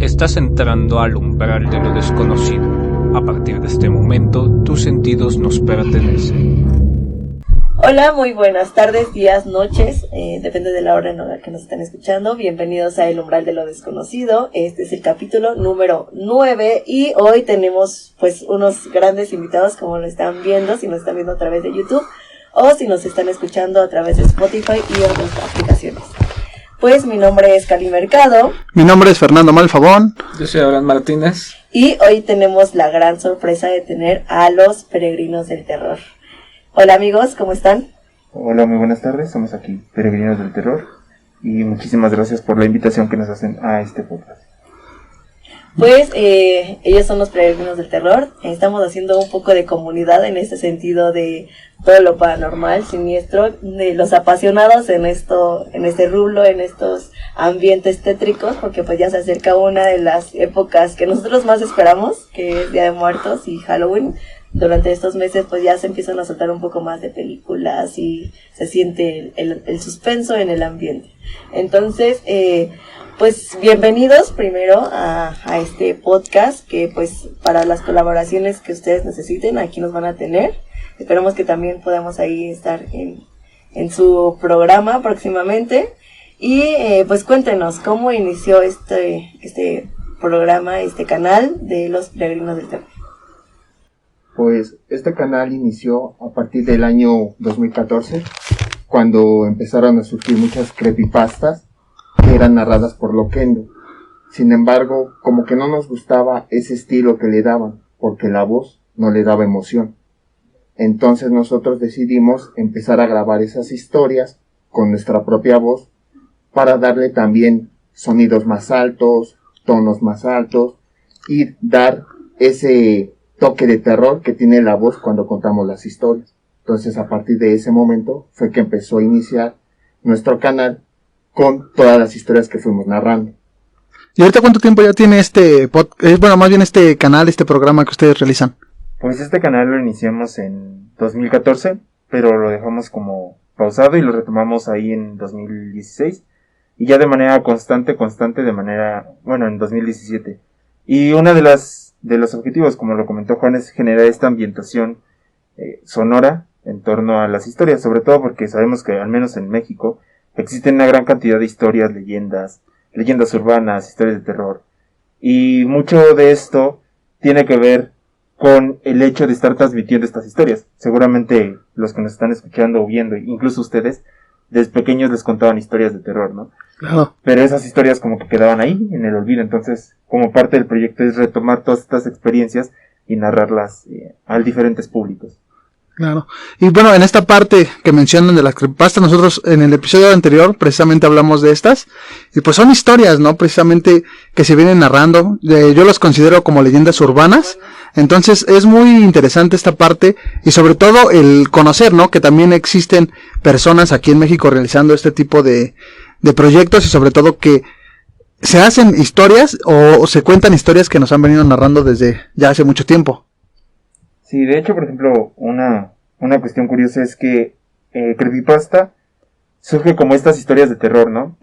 Estás entrando al umbral de lo desconocido. A partir de este momento, tus sentidos nos pertenecen. Hola, muy buenas tardes, días, noches, depende de la hora en la que nos están escuchando. Bienvenidos a El Umbral de lo Desconocido. Este es el capítulo número 9 y hoy tenemos pues unos grandes invitados, como lo están viendo, si nos están viendo a través de YouTube o si nos están escuchando a través de Spotify y otras aplicaciones. Pues mi nombre es Cali Mercado. Mi nombre es Fernando Malfabón. Yo soy Abraham Martínez. Y hoy tenemos la gran sorpresa de tener a los Peregrinos del Terror. Hola amigos, ¿cómo están? Hola, muy buenas tardes, somos aquí Peregrinos del Terror y muchísimas gracias por la invitación que nos hacen a este podcast. Pues ellos son los Peregrinos del Terror. Estamos haciendo un poco de comunidad en este sentido de todo lo paranormal, siniestro, de los apasionados en este rublo, en estos ambientes tétricos, porque pues ya se acerca una de las épocas que nosotros más esperamos, que es Día de Muertos y Halloween. Durante estos meses pues ya se empiezan a soltar un poco más de películas y se siente el suspenso en el ambiente. Entonces, pues bienvenidos primero a este podcast, que pues para las colaboraciones que ustedes necesiten aquí nos van a tener. Esperamos que también podamos ahí estar en su programa próximamente. Y pues cuéntenos cómo inició este programa, este canal de los Peregrinos del Terror. Pues este canal inició a partir del año 2014, cuando empezaron a surgir muchas creepypastas que eran narradas por Loquendo. Sin embargo, como que no nos gustaba ese estilo que le daban, porque la voz no le daba emoción. Entonces nosotros decidimos empezar a grabar esas historias con nuestra propia voz, para darle también sonidos más altos, tonos más altos, y dar ese toque de terror que tiene la voz cuando contamos las historias. Entonces a partir de ese momento fue que empezó a iniciar nuestro canal con todas las historias que fuimos narrando. ¿Y ahorita cuánto tiempo ya tiene este canal, este programa que ustedes realizan? Pues este canal lo iniciamos en 2014, pero lo dejamos como pausado y lo retomamos ahí en 2016 y ya de manera constante en 2017. Y una de los objetivos, como lo comentó Juan, es generar esta ambientación sonora en torno a las historias, sobre todo porque sabemos que al menos en México existen una gran cantidad de historias, leyendas urbanas, historias de terror, y mucho de esto tiene que ver con el hecho de estar transmitiendo estas historias. Seguramente los que nos están escuchando o viendo, incluso ustedes, desde pequeños les contaban historias de terror, ¿no? Claro. Pero esas historias como que quedaban ahí, en el olvido. Entonces, como parte del proyecto es retomar todas estas experiencias y narrarlas a diferentes públicos. Claro. Y bueno, en esta parte que mencionan de las creepypastas, nosotros en el episodio anterior precisamente hablamos de estas. Y pues son historias, ¿no? Precisamente que se vienen narrando. Yo las considero como leyendas urbanas. Entonces es muy interesante esta parte. Y sobre todo el conocer, ¿no? Que también existen personas aquí en México realizando este tipo de proyectos. Y sobre todo que se hacen historias o se cuentan historias que nos han venido narrando desde ya hace mucho tiempo. Sí, de hecho, por ejemplo, una cuestión curiosa es que creepypasta surge como estas historias de terror, ¿no?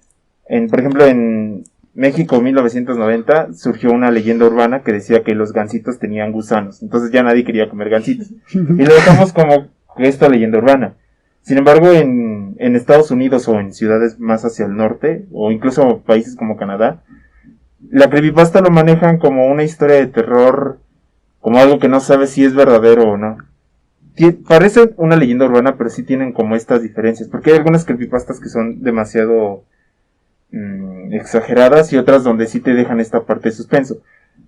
Por ejemplo, en México 1990 surgió una leyenda urbana que decía que los gansitos tenían gusanos, entonces ya nadie quería comer gansitos. Y lo dejamos como esta leyenda urbana. Sin embargo, en Estados Unidos o en ciudades más hacia el norte, o incluso países como Canadá, la creepypasta lo manejan como una historia de terror, como algo que no sabes si es verdadero o no. Parece una leyenda urbana, pero sí tienen como estas diferencias, porque hay algunas creepypastas que son demasiado exageradas y otras donde sí te dejan esta parte de suspenso.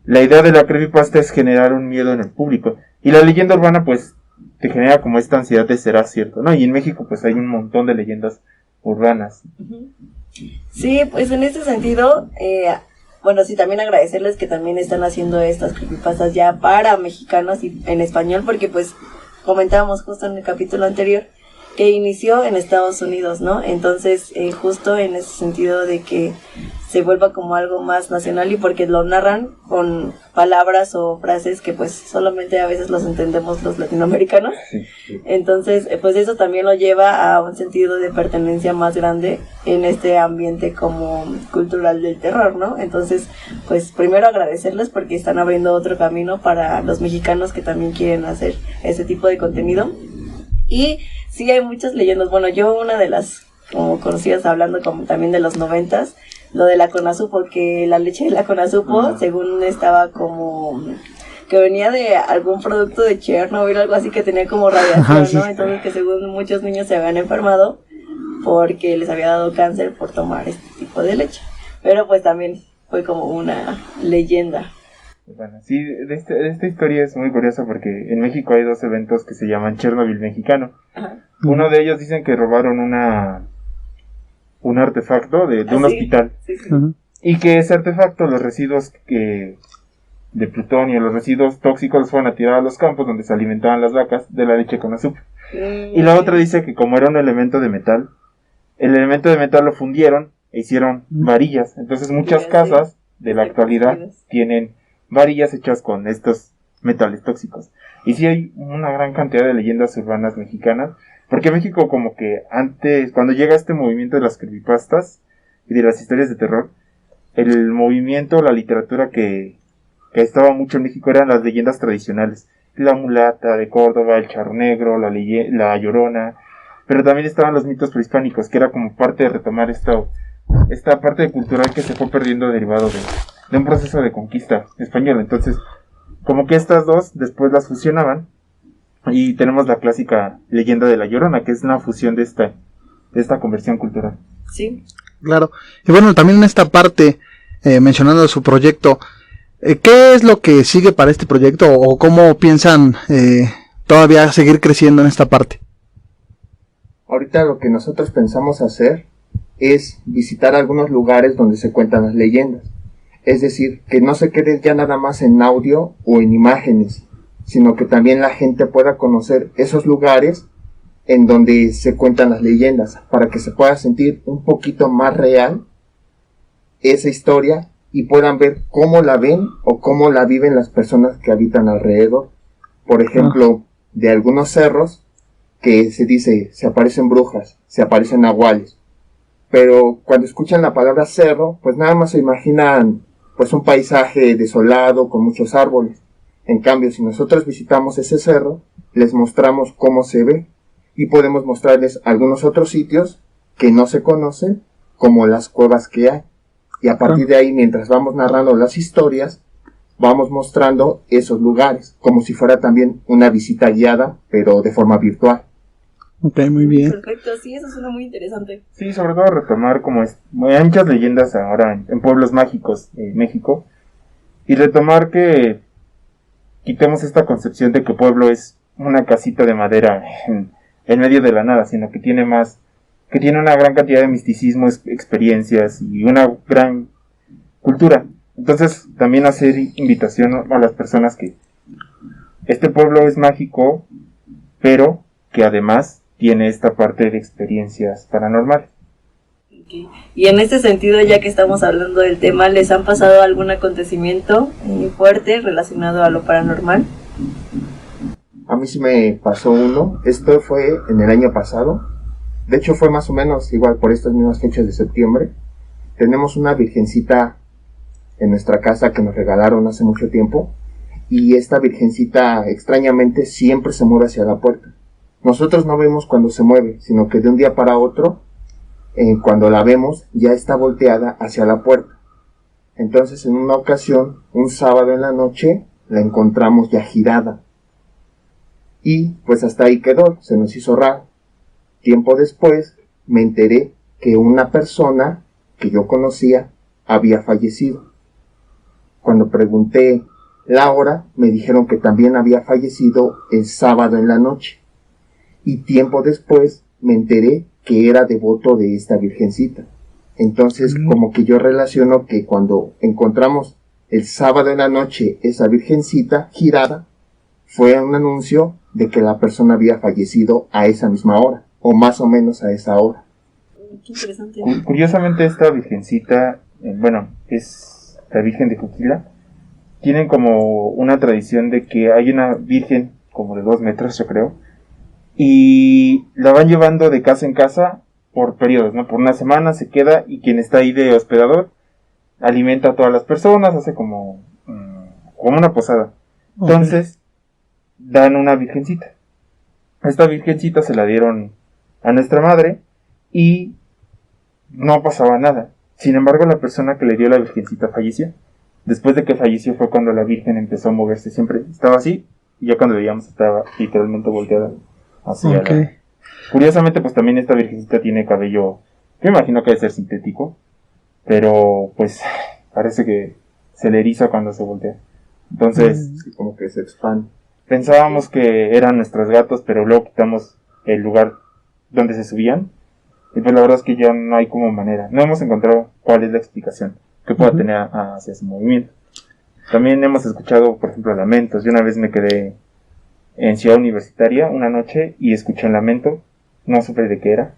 La idea de la creepypasta es generar un miedo en el público, y la leyenda urbana pues te genera como esta ansiedad de será cierto, ¿no? Y en México pues hay un montón de leyendas urbanas. Sí, pues en este sentido, bueno, sí, también agradecerles que también están haciendo estas creepypastas ya para mexicanos y en español, porque pues comentábamos justo en el capítulo anterior que inició en Estados Unidos, ¿no? Entonces, justo en ese sentido de que se vuelva como algo más nacional y porque lo narran con palabras o frases que pues solamente a veces los entendemos los latinoamericanos. Sí. Entonces, pues eso también lo lleva a un sentido de pertenencia más grande en este ambiente como cultural del terror, ¿no? Entonces, pues primero agradecerles porque están abriendo otro camino para los mexicanos que también quieren hacer ese tipo de contenido. Y sí hay muchas leyendas. Bueno, yo una de las como conocidas, hablando como también de los 90s, lo de la Conasupo, que la leche de la Conasupo, según estaba como que venía de algún producto de Chernobyl o algo así que tenía como radiación, ¿no? Entonces que según muchos niños se habían enfermado porque les había dado cáncer por tomar este tipo de leche. Pero pues también fue como una leyenda. Bueno, sí, esta historia es muy curiosa porque en México hay 2 eventos que se llaman Chernobyl mexicano. Ajá. Uno de ellos dicen que robaron un artefacto de un hospital. Sí, sí. Y que ese artefacto, los residuos de plutonio, los residuos tóxicos los fueron a tirar a los campos donde se alimentaban las vacas de la leche con azúcar. Y la otra dice que como era un elemento de metal, el elemento de metal lo fundieron e hicieron varillas. Entonces muchas casas de la actualidad tienen varillas hechas con estos metales tóxicos. Y sí hay una gran cantidad de leyendas urbanas mexicanas, porque México como que antes, cuando llega este movimiento de las creepypastas y de las historias de terror, el movimiento, la literatura que estaba mucho en México eran las leyendas tradicionales. La mulata de Córdoba, el charro negro, la llorona, pero también estaban los mitos prehispánicos, que era como parte de retomar esta parte cultural que se fue perdiendo derivado de un proceso de conquista española. Entonces, como que estas dos después las fusionaban y tenemos la clásica leyenda de la Llorona, que es una fusión de esta conversión cultural. Sí. Claro. Y bueno, también en esta parte, mencionando su proyecto, ¿qué es lo que sigue para este proyecto o cómo piensan todavía seguir creciendo en esta parte? Ahorita lo que nosotros pensamos hacer es visitar algunos lugares donde se cuentan las leyendas. Es decir, que no se quede ya nada más en audio o en imágenes, sino que también la gente pueda conocer esos lugares en donde se cuentan las leyendas, para que se pueda sentir un poquito más real esa historia y puedan ver cómo la ven o cómo la viven las personas que habitan alrededor. Por ejemplo, de algunos cerros que se dice, se aparecen brujas, se aparecen nahuales, pero cuando escuchan la palabra cerro, pues nada más se imaginan pues un paisaje desolado con muchos árboles. En cambio, si nosotros visitamos ese cerro, les mostramos cómo se ve y podemos mostrarles algunos otros sitios que no se conocen, como las cuevas que hay. Y a partir de ahí, mientras vamos narrando las historias, vamos mostrando esos lugares, como si fuera también una visita guiada, pero de forma virtual. Ok, muy bien. Perfecto, sí, eso suena muy interesante. Sí, sobre todo retomar como hay muchas leyendas ahora en pueblos mágicos de México, y retomar que quitemos esta concepción de que pueblo es una casita de madera en medio de la nada, sino que tiene una gran cantidad de misticismo, experiencias y una gran cultura. Entonces también hacer invitación a las personas que este pueblo es mágico, pero que además tiene esta parte de experiencias paranormales. Okay. Y en este sentido, ya que estamos hablando del tema, ¿les han pasado algún acontecimiento muy fuerte relacionado a lo paranormal? A mí sí me pasó uno. Esto fue en el año pasado. De hecho fue más o menos igual por estas mismas fechas de septiembre. Tenemos una virgencita en nuestra casa que nos regalaron hace mucho tiempo, y esta virgencita extrañamente siempre se mueve hacia la puerta. Nosotros no vemos cuando se mueve, sino que de un día para otro, cuando la vemos, ya está volteada hacia la puerta. Entonces, en una ocasión, un sábado en la noche, la encontramos ya girada. Y pues hasta ahí quedó, se nos hizo raro. Tiempo después, me enteré que una persona que yo conocía había fallecido. Cuando pregunté la hora, me dijeron que también había fallecido el sábado en la noche. Y tiempo después me enteré que era devoto de esta virgencita. Entonces como que yo relaciono que cuando encontramos el sábado en la noche esa virgencita girada, fue un anuncio de que la persona había fallecido a esa misma hora, o más o menos a esa hora. Qué interesante. Curiosamente esta virgencita bueno, es la Virgen de Juquila, tienen como una tradición de que hay una virgen como de 2 metros, yo creo, y la van llevando de casa en casa por periodos, ¿no? Por una semana se queda y quien está ahí de hospedador alimenta a todas las personas, hace como una posada. Entonces, dan una virgencita. Esta virgencita se la dieron a nuestra madre y no pasaba nada. Sin embargo, la persona que le dio la virgencita falleció. Después de que falleció fue cuando la virgen empezó a moverse. Siempre estaba así y ya cuando veíamos estaba literalmente volteada hacia la... Curiosamente, pues también esta virgencita tiene cabello, que me imagino que debe ser sintético, pero pues parece que se le eriza cuando se voltea. Entonces, como que se expande. Pensábamos que eran nuestros gatos, pero luego quitamos el lugar donde se subían. Y pues la verdad es que ya no hay como manera. No hemos encontrado cuál es la explicación que pueda tener hacia su movimiento. También hemos escuchado, por ejemplo, lamentos. Yo una vez me quedé en Ciudad Universitaria una noche y escuché un lamento. No supe de qué era.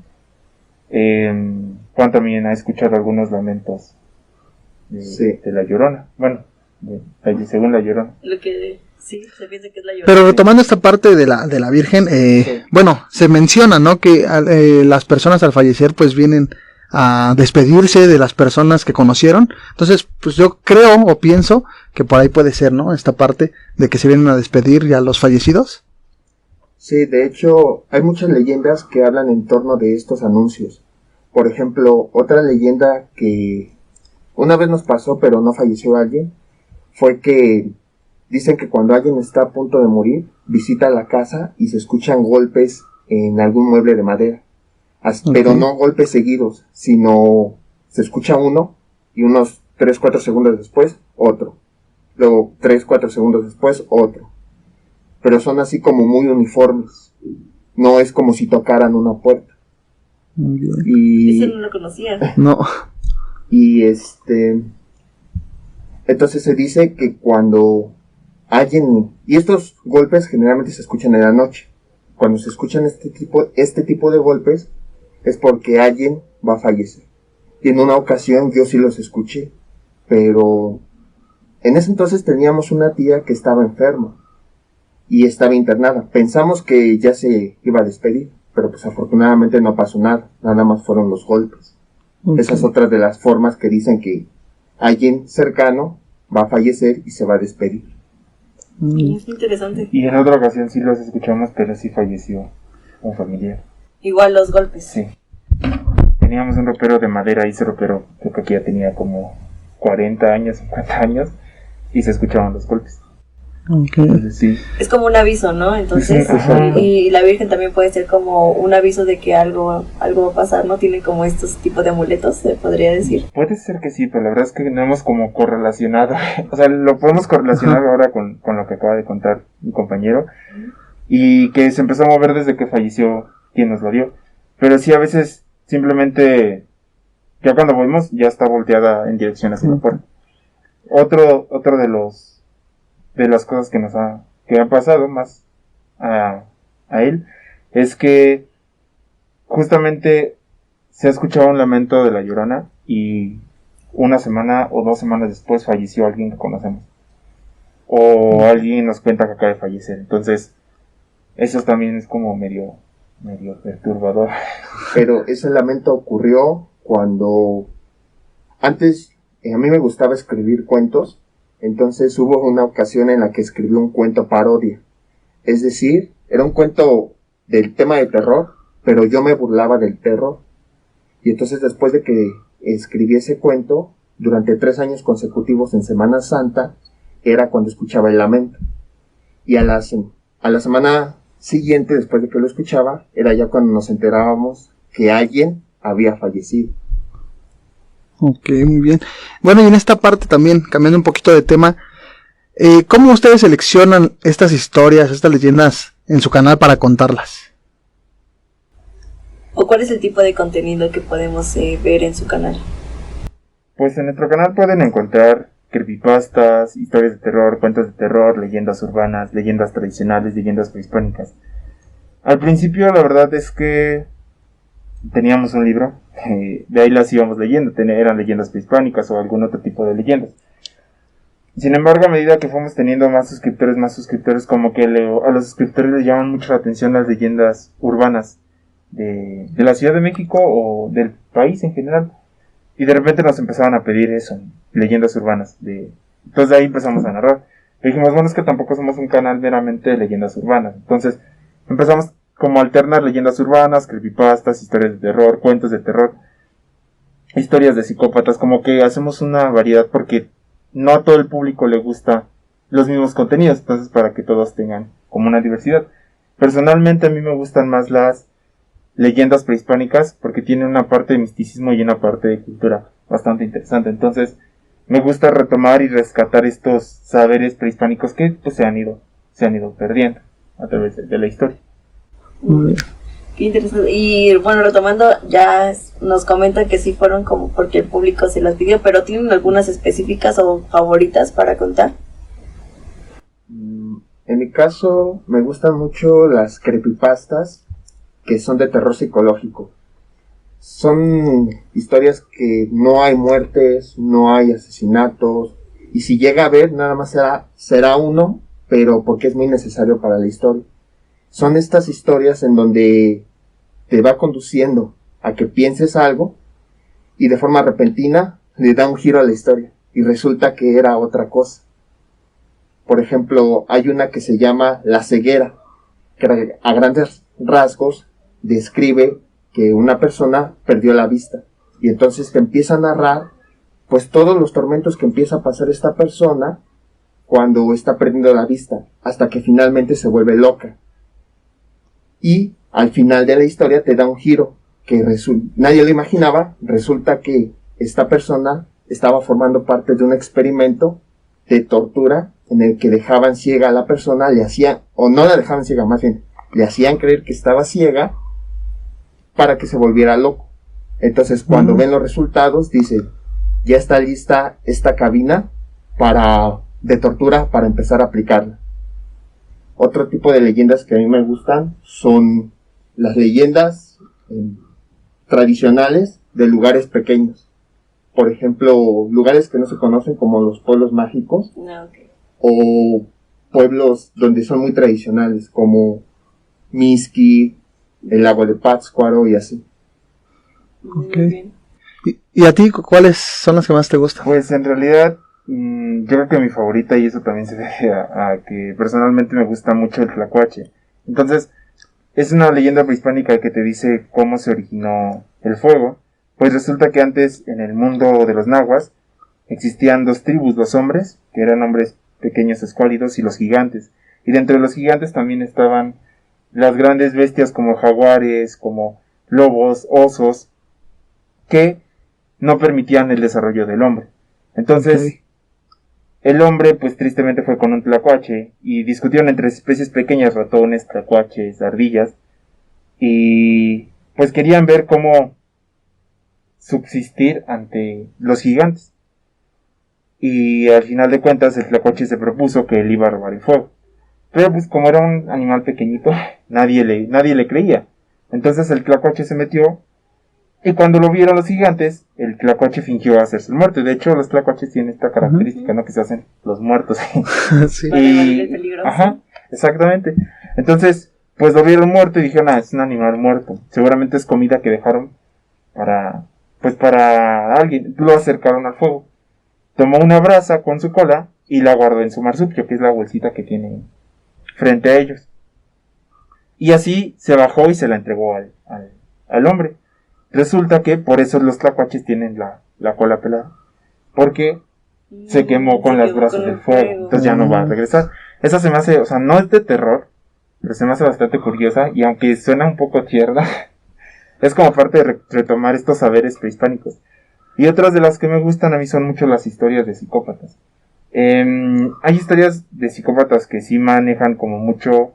Juan también ha escuchado algunos lamentos de La Llorona. Bueno, según La Llorona. Lo que sí, se piensa que es La Llorona. Pero retomando esta parte de la Virgen, bueno, se menciona, ¿no? Que las personas al fallecer pues vienen a despedirse de las personas que conocieron. Entonces, pues yo creo o pienso que por ahí puede ser, ¿no? Esta parte de que se vienen a despedir ya los fallecidos. Sí, de hecho, hay muchas leyendas que hablan en torno de estos anuncios. Por ejemplo, otra leyenda que una vez nos pasó, pero no falleció alguien, fue que dicen que cuando alguien está a punto de morir, visita la casa y se escuchan golpes en algún mueble de madera. Pero no golpes seguidos, sino se escucha uno y unos 3-4 segundos después, otro. Luego 3-4 segundos después, otro. Pero son así como muy uniformes. No es como si tocaran una puerta. Muy bien. Y Ese no lo conocía. No. Y entonces se dice que cuando alguien, y estos golpes generalmente se escuchan en la noche. Cuando se escuchan este tipo de golpes es porque alguien va a fallecer. Y en una ocasión yo sí los escuché, pero en ese entonces teníamos una tía que estaba enferma y estaba internada. Pensamos que ya se iba a despedir, pero pues afortunadamente no pasó nada más fueron los golpes. Esa es otra de las formas que dicen que alguien cercano va a fallecer y se va a despedir. Es interesante. Y en otra ocasión sí los escuchamos, pero sí falleció un familiar. Igual los golpes. Sí. Teníamos un ropero de madera y ese ropero creo que aquí ya tenía como 40 años, 50 años y se escuchaban los golpes. Entonces, sí. Es como un aviso, ¿no? Entonces, y la Virgen también puede ser como un aviso de que algo va a pasar, ¿no? Tienen como estos tipos de amuletos, se podría decir. Puede ser que sí, pero la verdad es que no hemos como correlacionado. O sea, lo podemos correlacionar ahora con lo que acaba de contar mi compañero. Y que se empezó a mover desde que falleció quien nos lo dio. Pero sí, a veces simplemente, ya cuando volvemos, ya está volteada en dirección hacia la puerta. Otro de las cosas que ha pasado más a él es que justamente se ha escuchado un lamento de La Llorona y una semana o 2 semanas después falleció alguien que conocemos o alguien nos cuenta que acaba de fallecer. Entonces eso también es como medio perturbador. Pero ese lamento ocurrió cuando antes a mí me gustaba escribir cuentos. Entonces hubo una ocasión en la que escribí un cuento parodia. Es decir, era un cuento del tema de terror, pero yo me burlaba del terror. Y entonces después de que escribí ese cuento, durante 3 años consecutivos en Semana Santa, era cuando escuchaba el lamento. Y a la semana siguiente, después de que lo escuchaba, era ya cuando nos enterábamos que alguien había fallecido. Ok, muy bien. Bueno, y en esta parte también, cambiando un poquito de tema, ¿cómo ustedes seleccionan estas historias, estas leyendas en su canal para contarlas? ¿O cuál es el tipo de contenido que podemos ver en su canal? Pues en nuestro canal pueden encontrar creepypastas, historias de terror, cuentos de terror, leyendas urbanas, leyendas tradicionales, leyendas prehispánicas. Al principio la verdad es que teníamos un libro de ahí las íbamos leyendo, eran leyendas prehispánicas o algún otro tipo de leyendas. Sin embargo, a medida que fuimos teniendo más suscriptores, como que a los suscriptores les llaman mucho la atención las leyendas urbanas de la Ciudad de México o del país en general. Y de repente nos empezaban a pedir eso, leyendas urbanas. Entonces de ahí empezamos a narrar. Y dijimos, bueno, es que tampoco somos un canal meramente de leyendas urbanas. Entonces empezamos como a alternar leyendas urbanas, creepypastas, historias de terror, cuentos de terror, historias de psicópatas, como que hacemos una variedad porque no a todo el público le gusta los mismos contenidos, entonces para que todos tengan como una diversidad. Personalmente a mí me gustan más las leyendas prehispánicas porque tienen una parte de misticismo y una parte de cultura bastante interesante. Entonces me gusta retomar y rescatar estos saberes prehispánicos que pues se han ido perdiendo a través de la historia. Muy bien. Qué interesante. Y bueno, retomando, ya nos comentan que sí fueron como porque el público se las pidió, pero ¿tienen algunas específicas o favoritas para contar? En mi caso, me gustan mucho las creepypastas que son de terror psicológico. Son historias que no hay muertes, no hay asesinatos, y si llega a haber, nada más será uno, pero porque es muy necesario para la historia. Son estas historias en donde te va conduciendo a que pienses algo y de forma repentina le da un giro a la historia y resulta que era otra cosa. Por ejemplo, hay una que se llama La ceguera, que a grandes rasgos describe que una persona perdió la vista y entonces te empieza a narrar pues todos los tormentos que empieza a pasar esta persona cuando está perdiendo la vista hasta que finalmente se vuelve loca. Y al final de la historia te da un giro que nadie lo imaginaba. Resulta que esta persona estaba formando parte de un experimento de tortura en el que dejaban ciega a la persona, o no la dejaban ciega, más bien, le hacían creer que estaba ciega para que se volviera loco. Entonces cuando ven los resultados dicen, ya está lista esta cabina de tortura para empezar a aplicarla. Otro tipo de leyendas que a mí me gustan son las leyendas tradicionales de lugares pequeños. Por ejemplo, lugares que no se conocen como los pueblos mágicos. Okay. O pueblos donde son muy tradicionales como Mixquic, el lago de Pátzcuaro y así. Okay. ¿Y a ti cuáles son las que más te gustan? Pues en realidad yo creo que mi favorita, y eso también se debe a que personalmente me gusta mucho el tlacuache. Entonces, es una leyenda prehispánica que te dice cómo se originó el fuego. Pues resulta que antes, en el mundo de los nahuas, existían dos tribus, los hombres, que eran hombres pequeños escuálidos, y los gigantes. Y dentro de los gigantes también estaban las grandes bestias como jaguares, como lobos, osos, que no permitían el desarrollo del hombre. Entonces, okay, el hombre, pues tristemente fue con un tlacuache y discutieron entre especies pequeñas, ratones, tlacuaches, ardillas, y pues querían ver cómo subsistir ante los gigantes. Y al final de cuentas el tlacuache se propuso que él iba a robar el fuego. Pero pues como era un animal pequeñito, nadie le creía. Entonces el tlacuache se metió. Y cuando lo vieron los gigantes, el tlacuache fingió hacerse el muerto. De hecho, los tlacuaches tienen esta característica, ¿no? Que se hacen los muertos. Sí. Y, ajá, exactamente. Entonces, pues lo vieron muerto y dijeron, es un animal muerto. Seguramente es comida que dejaron para alguien. Lo acercaron al fuego. Tomó una brasa con su cola y la guardó en su marsupio, que es la bolsita que tiene frente a ellos. Y así se bajó y se la entregó al hombre. Resulta que por eso los tlacuaches tienen la cola pelada, porque se quemó con las brasas del fuego, entonces ya no va a regresar. Esa se me hace, o sea, no es de terror, pero se me hace bastante curiosa, y aunque suena un poco tierna, es como parte de retomar estos saberes prehispánicos. Y otras de las que me gustan a mí son mucho las historias de psicópatas. Hay historias de psicópatas que sí manejan como mucho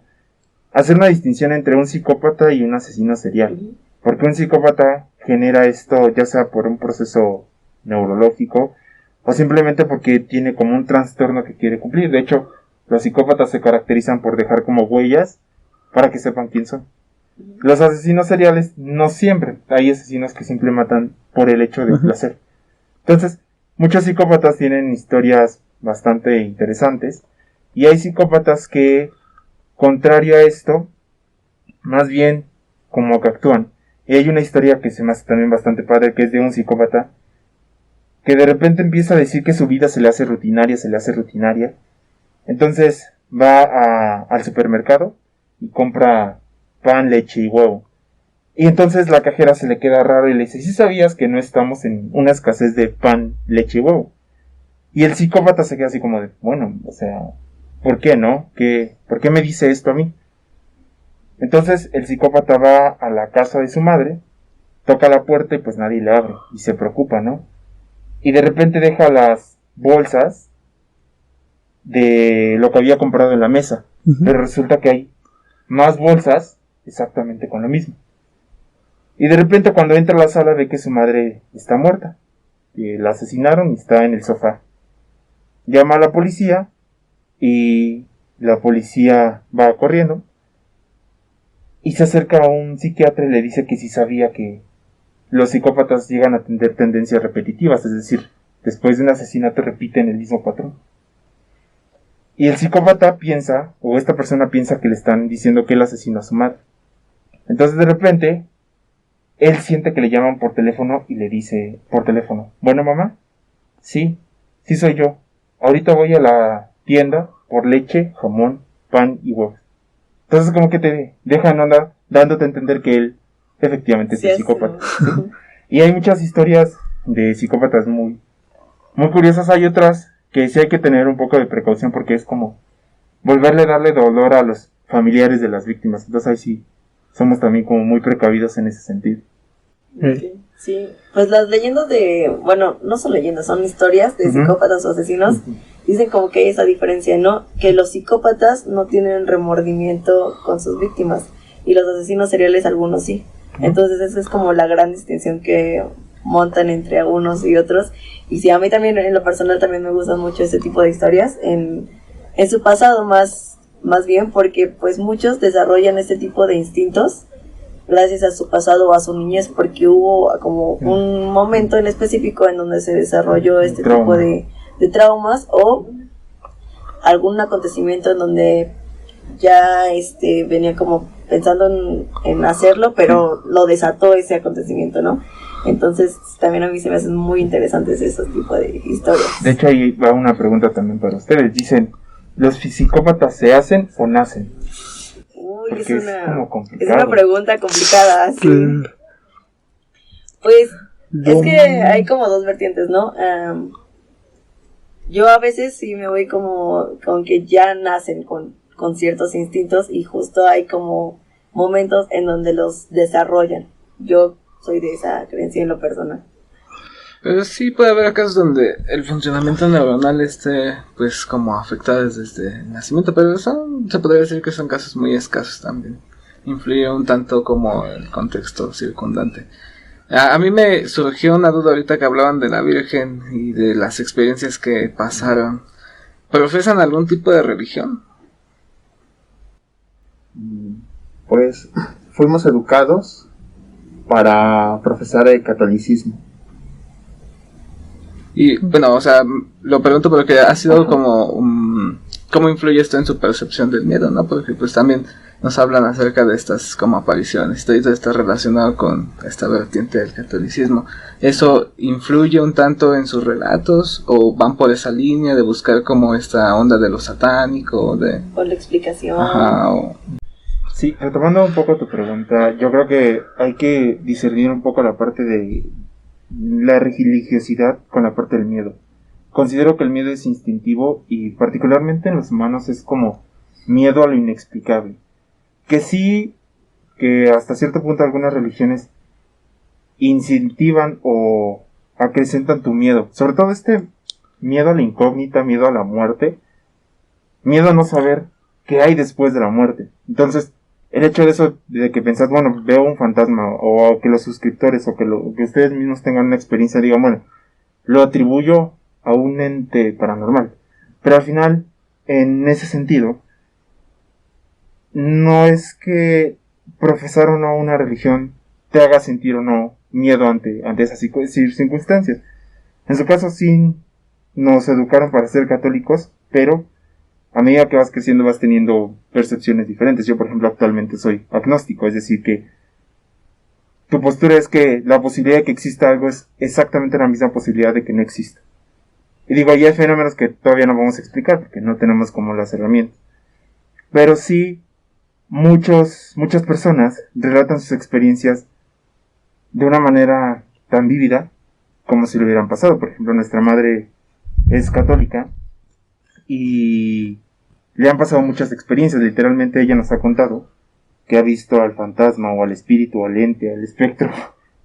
hacer una distinción entre un psicópata y un asesino serial. Porque un psicópata genera esto ya sea por un proceso neurológico o simplemente porque tiene como un trastorno que quiere cumplir. De hecho, los psicópatas se caracterizan por dejar como huellas para que sepan quién son. Los asesinos seriales no siempre. Hay asesinos que simplemente matan por el hecho de placer. Entonces, muchos psicópatas tienen historias bastante interesantes. Y hay psicópatas que, contrario a esto, más bien como que actúan. Y hay una historia que se me hace también bastante padre, que es de un psicópata que de repente empieza a decir que su vida se le hace rutinaria. Entonces va al supermercado y compra pan, leche y huevo. Y entonces la cajera se le queda raro y le dice, ¿sí sabías que no estamos en una escasez de pan, leche y huevo? Y el psicópata se queda así como de, bueno, o sea, ¿por qué no? ¿Por qué me dice esto a mí? Entonces el psicópata va a la casa de su madre, toca la puerta y pues nadie le abre y se preocupa, ¿no? Y de repente deja las bolsas de lo que había comprado en la mesa. Pero resulta que hay más bolsas exactamente con lo mismo. Y de repente cuando entra a la sala ve que su madre está muerta. Que la asesinaron y está en el sofá. Llama a la policía y la policía va corriendo. Y se acerca a un psiquiatra y le dice que sí sabía que los psicópatas llegan a tener tendencias repetitivas, es decir, después de un asesinato repiten el mismo patrón. Y el psicópata piensa, o esta persona piensa que le están diciendo que él asesinó a su madre. Entonces de repente, él siente que le llaman por teléfono y le dice por teléfono, bueno mamá, sí soy yo. Ahorita voy a la tienda por leche, jamón, pan y huevos. Entonces como que te dejan andar dándote a entender que él efectivamente es el psicópata. Y hay muchas historias de psicópatas muy curiosas. Hay otras que sí hay que tener un poco de precaución porque es como volverle a darle dolor a los familiares de las víctimas. Entonces ahí sí somos también como muy precavidos en ese sentido. Sí, pues las leyendas bueno, no son leyendas, son historias de psicópatas o asesinos. Dicen como que hay esa diferencia, ¿no? Que los psicópatas no tienen remordimiento con sus víctimas y los asesinos seriales algunos sí. Entonces esa es como la gran distinción que montan entre unos y otros. Y sí, a mí también en lo personal también me gustan mucho ese tipo de historias en su pasado más bien, porque pues muchos desarrollan este tipo de instintos gracias a su pasado o a su niñez, porque hubo como un momento en específico en donde se desarrolló este tipo de traumas o algún acontecimiento en donde ya venía como pensando en hacerlo, pero lo desató ese acontecimiento, ¿no? Entonces también a mí se me hacen muy interesantes esos tipos de historias. De hecho ahí va una pregunta también para ustedes. Dicen, ¿los psicópatas se hacen o nacen? Uy, porque es como complicado. Es una pregunta complicada, sí. Pues es que hay como dos vertientes, ¿no? Yo a veces sí me voy como con que ya nacen con ciertos instintos y justo hay como momentos en donde los desarrollan. Yo soy de esa creencia en lo personal. Pero sí puede haber casos donde el funcionamiento neuronal esté pues como afectado desde el nacimiento, pero se podría decir que son casos muy escasos también. Influye un tanto como el contexto circundante. A mí me surgió una duda ahorita que hablaban de la Virgen y de las experiencias que pasaron. ¿Profesan algún tipo de religión? Pues fuimos educados para profesar el catolicismo. Y bueno, o sea, lo pregunto porque ha sido como ¿cómo influye esto en su percepción del miedo, no? Porque pues también nos hablan acerca de estas como apariciones, todo esto está relacionado con esta vertiente del catolicismo. ¿Eso influye un tanto en sus relatos o van por esa línea de buscar como esta onda de lo satánico? Por la explicación. Ajá, Sí, retomando un poco tu pregunta, yo creo que hay que discernir un poco la parte de la religiosidad con la parte del miedo. Considero que el miedo es instintivo y particularmente en los humanos es como miedo a lo inexplicable. Que sí, que hasta cierto punto algunas religiones incentivan o acrecentan tu miedo. Sobre todo este miedo a la incógnita, miedo a la muerte, miedo a no saber qué hay después de la muerte. Entonces, el hecho de eso, de que pensás, bueno, veo un fantasma, o que los suscriptores, o que ustedes mismos tengan una experiencia, digan, bueno, lo atribuyo a un ente paranormal. Pero al final, en ese sentido, no es que profesar o no una religión te haga sentir o no miedo ante esas circunstancias. En su caso sí nos educaron para ser católicos, pero a medida que vas creciendo vas teniendo percepciones diferentes. Yo, por ejemplo, actualmente soy agnóstico, es decir que tu postura es que la posibilidad de que exista algo es exactamente la misma posibilidad de que no exista. Y digo, hay fenómenos que todavía no vamos a explicar porque no tenemos como las herramientas. Pero sí, muchas personas relatan sus experiencias de una manera tan vívida como si lo hubieran pasado. Por ejemplo, nuestra madre es católica y le han pasado muchas experiencias. Literalmente ella nos ha contado que ha visto al fantasma o al espíritu, al ente, al espectro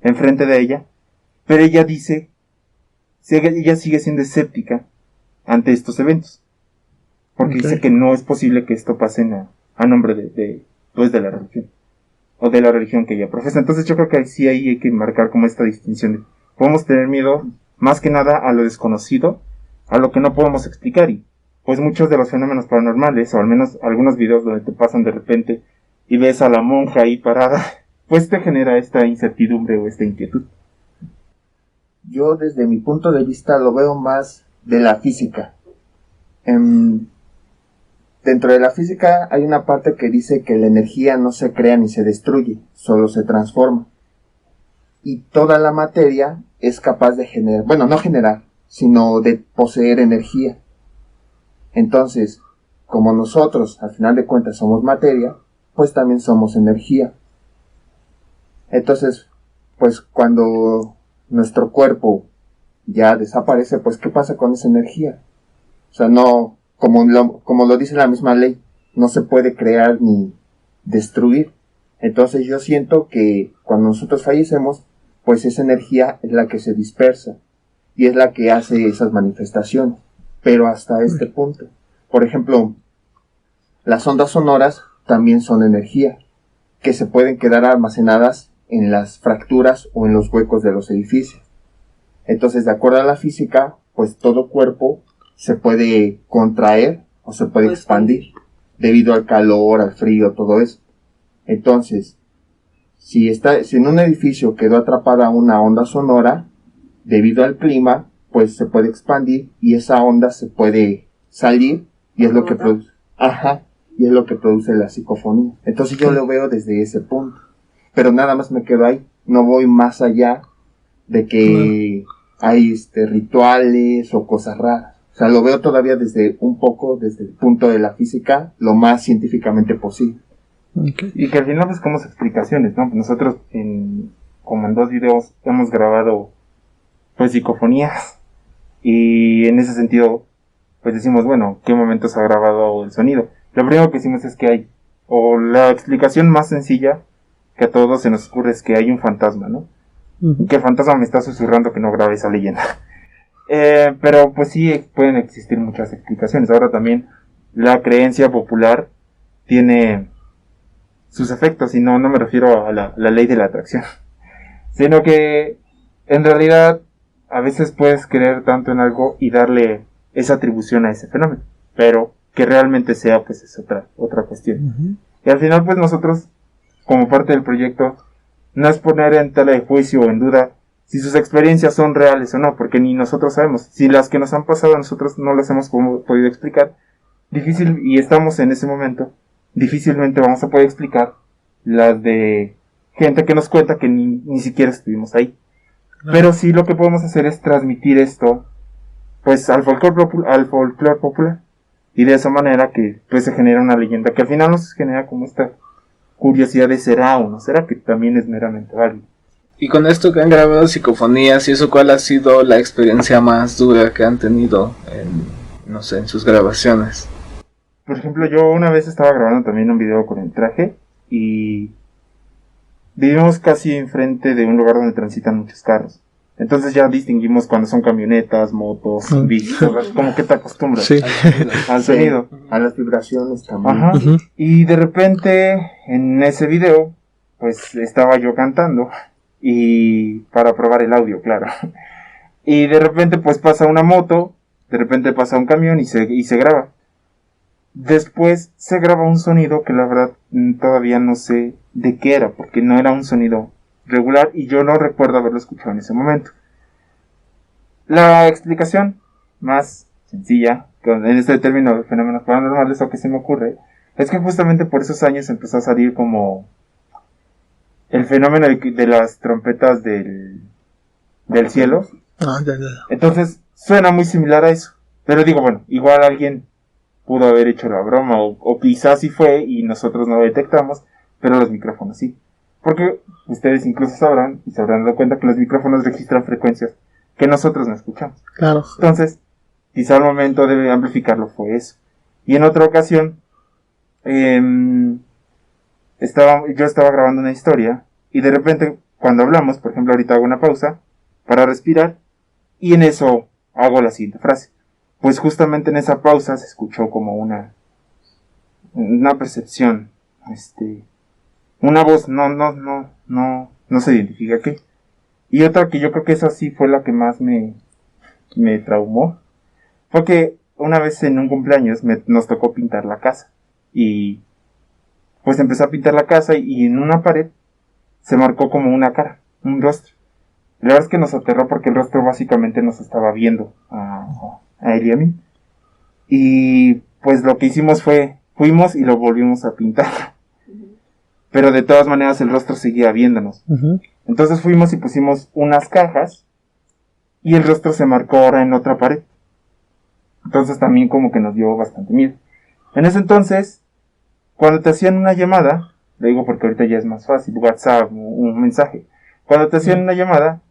enfrente de ella, pero ella dice, ella sigue siendo escéptica ante estos eventos, porque dice que no es posible que esto pase a nombre de la religión, o de la religión que ella profesa. Entonces yo creo que sí ahí hay que marcar como esta distinción de, podemos tener miedo más que nada a lo desconocido, a lo que no podemos explicar, y pues muchos de los fenómenos paranormales, o al menos algunos videos donde te pasan de repente y ves a la monja ahí parada, pues te genera esta incertidumbre o esta inquietud. Yo desde mi punto de vista lo veo más de la física. Dentro de la física hay una parte que dice que la energía no se crea ni se destruye, solo se transforma. Y toda la materia es capaz de generar, bueno, no generar, sino de poseer energía. Entonces, como nosotros al final de cuentas somos materia, pues también somos energía. Entonces, pues cuando nuestro cuerpo ya desaparece, pues ¿qué pasa con esa energía? O sea, no, como lo dice la misma ley, no se puede crear ni destruir. Entonces yo siento que cuando nosotros fallecemos, pues esa energía es la que se dispersa y es la que hace esas manifestaciones, pero hasta este punto. Por ejemplo, las ondas sonoras también son energía, que se pueden quedar almacenadas en las fracturas o en los huecos de los edificios. Entonces, de acuerdo a la física, pues todo cuerpo se puede contraer o se puede expandir debido al calor, al frío, todo eso. Entonces, si en un edificio quedó atrapada una onda sonora, debido al clima, pues se puede expandir y esa onda se puede salir y es lo que produce. Y es lo que produce la psicofonía. Entonces yo lo veo desde ese punto. Pero nada más me quedo ahí. No voy más allá de que hay rituales o cosas raras. O sea, lo veo todavía desde el punto de la física, lo más científicamente posible. Okay. Y que al final buscamos explicaciones, ¿no? Nosotros como en 2 videos hemos grabado pues psicofonías y en ese sentido pues decimos, bueno, ¿qué momentos ha grabado el sonido? Lo primero que decimos es que hay, o la explicación más sencilla que a todos se nos ocurre es que hay un fantasma, ¿no? Uh-huh. Que el fantasma me está susurrando que no grabe esa leyenda. Pero pues sí pueden existir muchas explicaciones. Ahora también la creencia popular tiene sus efectos, y no me refiero a la ley de la atracción, sino que en realidad a veces puedes creer tanto en algo y darle esa atribución a ese fenómeno, pero que realmente sea, pues es otra cuestión. Uh-huh. Y al final, pues nosotros, como parte del proyecto, no es poner en tela de juicio o en duda si sus experiencias son reales o no, porque ni nosotros sabemos. Si las que nos han pasado a nosotros no las hemos podido explicar, y estamos en ese momento, difícilmente vamos a poder explicar las de gente que nos cuenta que ni siquiera estuvimos ahí. No. Pero sí lo que podemos hacer es transmitir esto, pues al folclore popular. Y de esa manera que pues se genera una leyenda que al final nos genera como esta curiosidad de será o no será, que también es meramente válido. Y con esto que han grabado psicofonías y eso, ¿cuál ha sido la experiencia más dura que han tenido en sus grabaciones? Por ejemplo, yo una vez estaba grabando también un video con el traje y vivimos casi enfrente de un lugar donde transitan muchos carros. Entonces ya distinguimos cuando son camionetas, motos, bicis, como que te acostumbras al sonido, a las vibraciones también. Ajá. Uh-huh. Y de repente en ese video pues estaba yo cantando y para probar el audio, claro. Y de repente pues pasa una moto, de repente pasa un camión y se graba. Después se graba un sonido que la verdad todavía no sé de qué era, porque no era un sonido regular y yo no recuerdo haberlo escuchado en ese momento. La explicación más sencilla, en este término de fenómenos paranormales, o que se me ocurre, es que justamente por esos años empezó a salir como el fenómeno de las trompetas del cielo. Ya. Entonces suena muy similar a eso. Pero digo, bueno, igual alguien pudo haber hecho la broma, o quizás sí fue y nosotros no lo detectamos, pero los micrófonos sí. Porque ustedes incluso sabrán, y se habrán dado cuenta que los micrófonos registran frecuencias que nosotros no escuchamos. Claro. Entonces, quizá el momento de amplificarlo fue eso. Y en otra ocasión, yo estaba grabando una historia, y de repente, cuando hablamos, por ejemplo, ahorita hago una pausa para respirar, y en eso hago la siguiente frase. Pues justamente en esa pausa se escuchó como una percepción, una voz, no se identifica qué. Y otra que yo creo que esa sí fue la que más me traumó, fue que una vez en un cumpleaños nos tocó pintar la casa, y pues empecé a pintar la casa, y en una pared se marcó como una cara, un rostro. La verdad es que nos aterró porque el rostro básicamente nos estaba viendo a él y a mí. Y pues lo que hicimos fue, fuimos y lo volvimos a pintar. Pero de todas maneras el rostro seguía viéndonos. Uh-huh. Entonces fuimos y pusimos unas cajas y el rostro se marcó ahora en otra pared. Entonces también como que nos dio bastante miedo. En ese entonces, cuando te hacían una llamada, le digo porque ahorita ya es más fácil, WhatsApp, un mensaje. Cuando te hacían una llamada,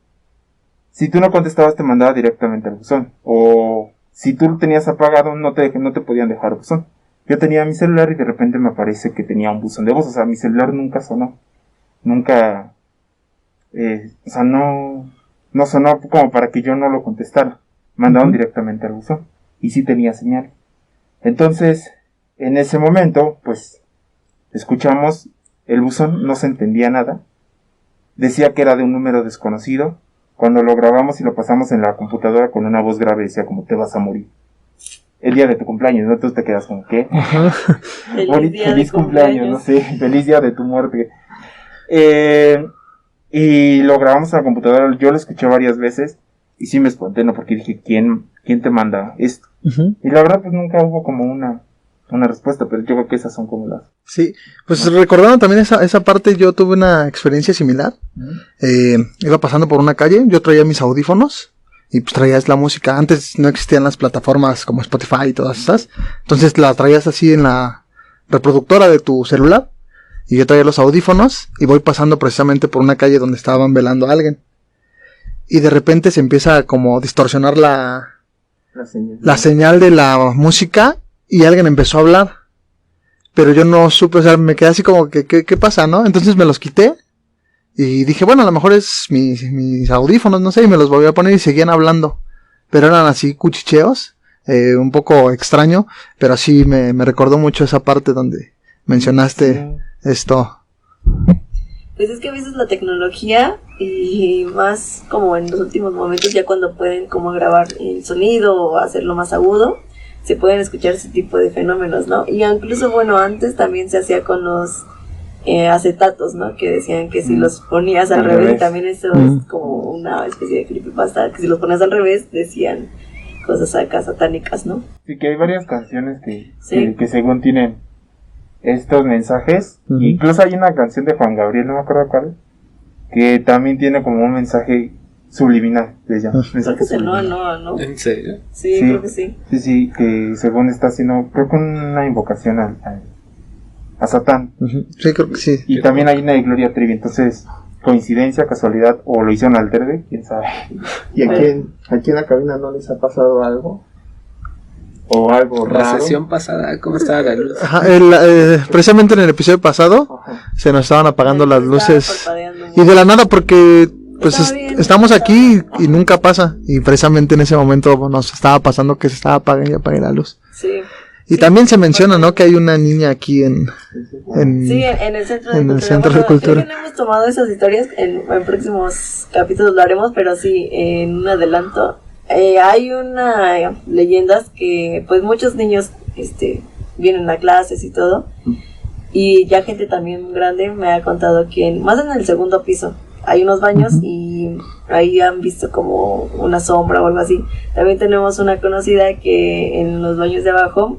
si tú no contestabas te mandaba directamente al buzón. O si tú lo tenías apagado no te podían dejar buzón. Yo tenía mi celular y de repente me aparece que tenía un buzón de voz. O sea, mi celular nunca sonó. Nunca... no sonó como para que yo no lo contestara. Mandaron directamente al buzón. Y sí tenía señal. Entonces, en ese momento, pues, escuchamos el buzón, no se entendía nada. Decía que era de un número desconocido. Cuando lo grabamos y lo pasamos en la computadora con una voz grave, decía como te vas a morir. El día de tu cumpleaños, ¿no? Tú te quedas como, ¿qué? Feliz cumpleaños, no sé, feliz día de tu muerte. Y lo grabamos en la computadora, yo lo escuché varias veces y sí me espanté, ¿no? Porque dije, ¿quién te manda esto? Uh-huh. Y la verdad, pues nunca hubo como una respuesta, pero yo creo que esas son como las... Sí, pues recordando también esa parte, yo tuve una experiencia similar. Iba pasando por una calle, yo traía mis audífonos y pues traías la música. Antes no existían las plataformas como Spotify y todas esas, entonces la traías así en la reproductora de tu celular y yo traía los audífonos y voy pasando precisamente por una calle donde estaban velando a alguien y de repente se empieza a como distorsionar la señal de la música y alguien empezó a hablar. Pero yo no supe, o sea, me quedé así como que, ¿qué pasa, no? Entonces me los quité y dije, bueno, a lo mejor es mis audífonos, no sé, y me los volví a poner y seguían hablando. Pero eran así cuchicheos, un poco extraño, pero sí me recordó mucho esa parte donde mencionaste esto. Pues es que a veces la tecnología, y más como en los últimos momentos, ya cuando pueden como grabar el sonido o hacerlo más agudo, se pueden escuchar ese tipo de fenómenos, ¿no? Y incluso, bueno, antes también se hacía con los acetatos, ¿no? Que decían que si los ponías al revés, también eso es como una especie de creepypasta, que si los ponías al revés decían cosas acá satánicas, ¿no? Sí, que hay varias canciones que según tienen estos mensajes. Uh-huh. Incluso hay una canción de Juan Gabriel, no me acuerdo cuál, que también tiene como un mensaje subliminal, les llamo. Mensaje subliminal. No. ¿En serio? Sí, creo que sí. Sí, que según está haciendo, creo que una invocación a Satán. Uh-huh. Sí, creo que sí. Y también hay una de Gloria Trevi, entonces, coincidencia, casualidad, o lo hicieron al verde, quién sabe. ¿Y aquí en la cabina no les ha pasado algo? ¿O algo raro? La sesión pasada, ¿cómo estaba la luz? Ajá, precisamente en el episodio pasado, se nos estaban apagando las luces. Y de la nada, porque pues estamos aquí y nunca pasa. Y precisamente en ese momento nos estaba pasando que se estaba apagando y apague la luz. Sí. Y también se menciona, ¿no? Que hay una niña aquí en el Centro de Cultura. Creo que no hemos tomado esas historias, en próximos capítulos lo haremos, pero sí, en un adelanto. Hay una leyendas que pues muchos niños vienen a clases y todo. Y ya gente también grande me ha contado que más en el segundo piso hay unos baños y ahí han visto como una sombra o algo así. También tenemos una conocida que en los baños de abajo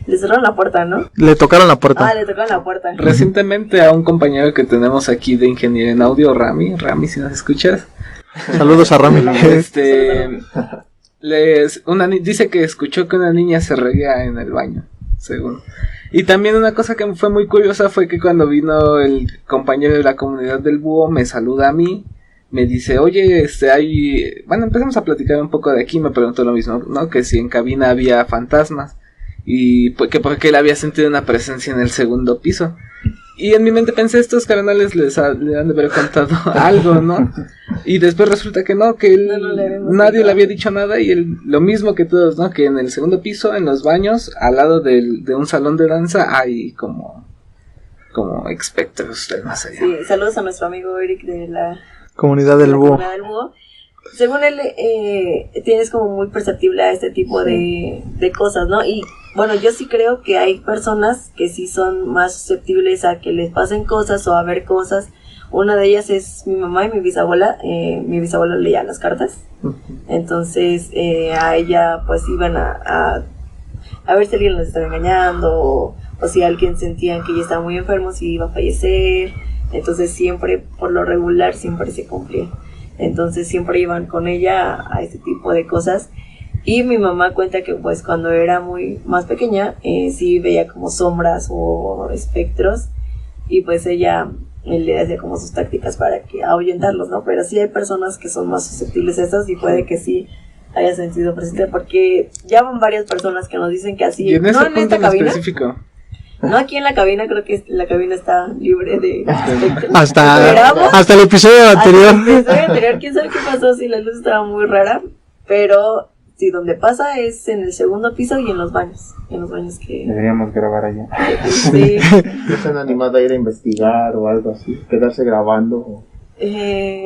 le cerraron la puerta, ¿no? Le tocaron la puerta. Ah, le tocaron la puerta. Recientemente a un compañero que tenemos aquí de ingeniería en audio, Rami, si nos escuchas, Saludos a Rami. dice que escuchó que una niña se reía en el baño, según. Y también una cosa que fue muy curiosa fue que cuando vino el compañero de la comunidad del búho, me saluda a mí, me dice, oye, bueno, empezamos a platicar un poco de aquí, me preguntó lo mismo, ¿no? Que si en cabina había fantasmas, y pues que porque él había sentido una presencia en el segundo piso. Y en mi mente pensé, estos carnales le han de haber contado algo, ¿no? Y después resulta que no, que nadie le había dicho nada, y él, lo mismo que todos, ¿no? Que en el segundo piso, en los baños, al lado de un salón de danza, hay como espectros del más allá. Sí, saludos a nuestro amigo Eric de la Comunidad del búho. Comunidad del Búho. Según él, tienes como muy perceptible a este tipo de cosas, ¿no? Y bueno, yo sí creo que hay personas que sí son más susceptibles a que les pasen cosas o a ver cosas. Una de ellas es mi mamá y mi bisabuela. Mi bisabuela leía las cartas. Entonces, a ella pues iban a ver si alguien los estaba engañando o si alguien sentían que ella estaba muy enfermo, si iba a fallecer. Entonces siempre, por lo regular, siempre se cumplía. Entonces siempre iban con ella a este tipo de cosas. Y mi mamá cuenta que pues cuando era muy más pequeña, sí veía como sombras o espectros. Y pues ella le hacía como sus tácticas para ahuyentarlos, ¿no? Pero sí hay personas que son más susceptibles a estas y puede que sí haya sentido presente, porque ya van varias personas que nos dicen que así, y en no en esta cabina, específico. no aquí en la cabina, creo que la cabina está libre de espectros. Hasta el episodio anterior. Hasta el episodio anterior, quién sabe qué pasó, si la luz estaba muy rara, pero sí, donde pasa es en el segundo piso y en los baños que... Deberíamos grabar allá. Sí. ¿No se han animado a ir a investigar o algo así? ¿Quedarse grabando?